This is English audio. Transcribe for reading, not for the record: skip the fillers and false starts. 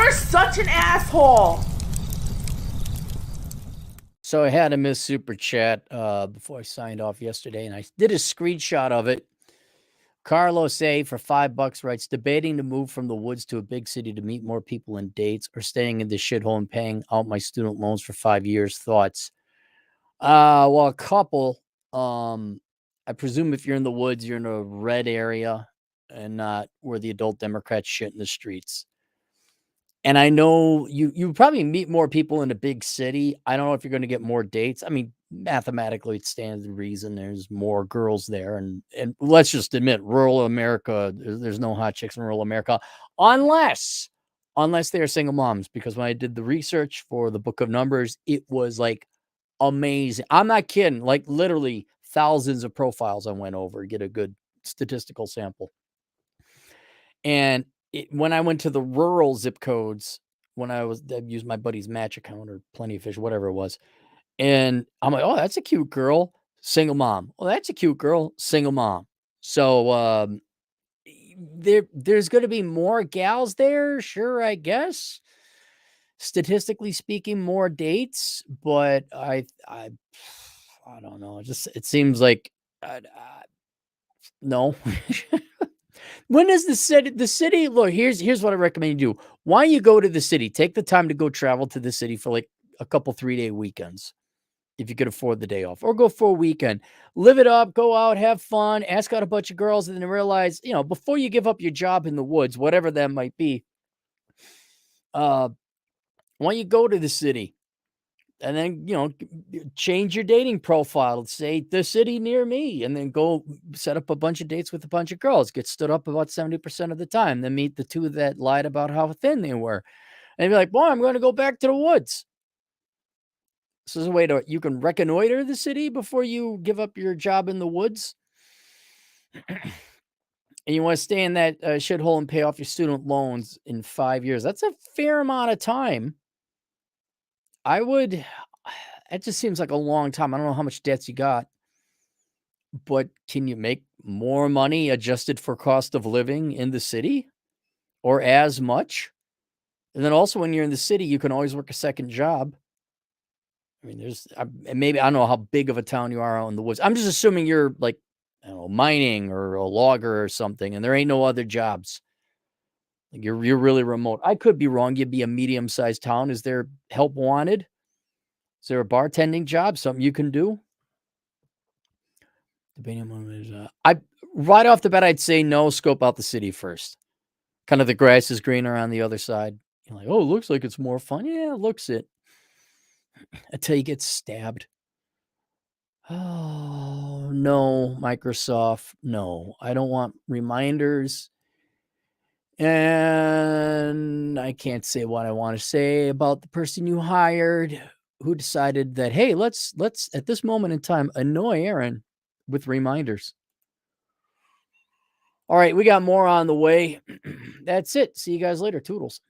You're such an asshole. So I had a miss super chat before I signed off yesterday, and I did a screenshot of it. Carlos A for $5 writes, debating to move from the woods to a big city to meet more people and dates, or staying in the shithole and paying out my student loans for 5 years. Thoughts? Well, a couple. I presume if you're in the woods, you're in a red area and not where the adult Democrats shit in the streets. And I know you probably meet more people in a big city. I don't know if you're gonna get more dates. I mean, mathematically, it stands to reason there's more girls there, and let's just admit, rural America, there's no hot chicks in rural America unless they are single moms, because when I did the research for the Book of Numbers, it was, like, amazing. I'm not kidding, like, literally thousands of profiles I went over to get a good statistical sample. And when I went to the rural zip codes, I used my buddy's Match account or Plenty of Fish, whatever it was. And I'm like, oh, that's a cute girl, single mom. Oh, that's a cute girl, single mom. So there's going to be more gals there, sure, I guess. Statistically speaking, more dates, but I don't know. It seems like no. When does the city look, here's what I recommend you do. Why don't you go to the city? Take the time to go travel to the city for like a couple 3-day weekends if you could afford the day off, or go for a weekend. Live it up, go out, have fun, ask out a bunch of girls, and then realize, before you give up your job in the woods, whatever that might be, why don't you go to the city? And then, change your dating profile. Say the city near me, and then go set up a bunch of dates with a bunch of girls. Get stood up about 70% of the time. Then meet the two that lied about how thin they were. And be like, boy, I'm going to go back to the woods. This is a way you can reconnoiter the city before you give up your job in the woods. And you want to stay in that shithole and pay off your student loans in 5 years. That's a fair amount of time. It just seems like a long time. I don't know how much debts you got, but can you make more money adjusted for cost of living in the city, or as much? And then also, when you're in the city, you can always work a second job. I mean, maybe, I don't know how big of a town you are out in the woods. I'm just assuming you're like, I don't know, mining or a logger or something, and there ain't no other jobs. Like you're really remote. I could be wrong. You'd be a medium-sized town. Is there help wanted? Is there a bartending job? Something you can do? Debating is right off the bat, I'd say no. Scope out the city first. Kind of the grass is greener on the other side. You're like, oh, it looks like it's more fun. Yeah, it looks it. Until you get stabbed. Oh, no, Microsoft. No, I don't want reminders. And I can't say what I want to say about the person you hired who decided that, hey, let's at this moment in time annoy Aaron with reminders. All right, we got more on the way. That's it. See you guys later. Toodles.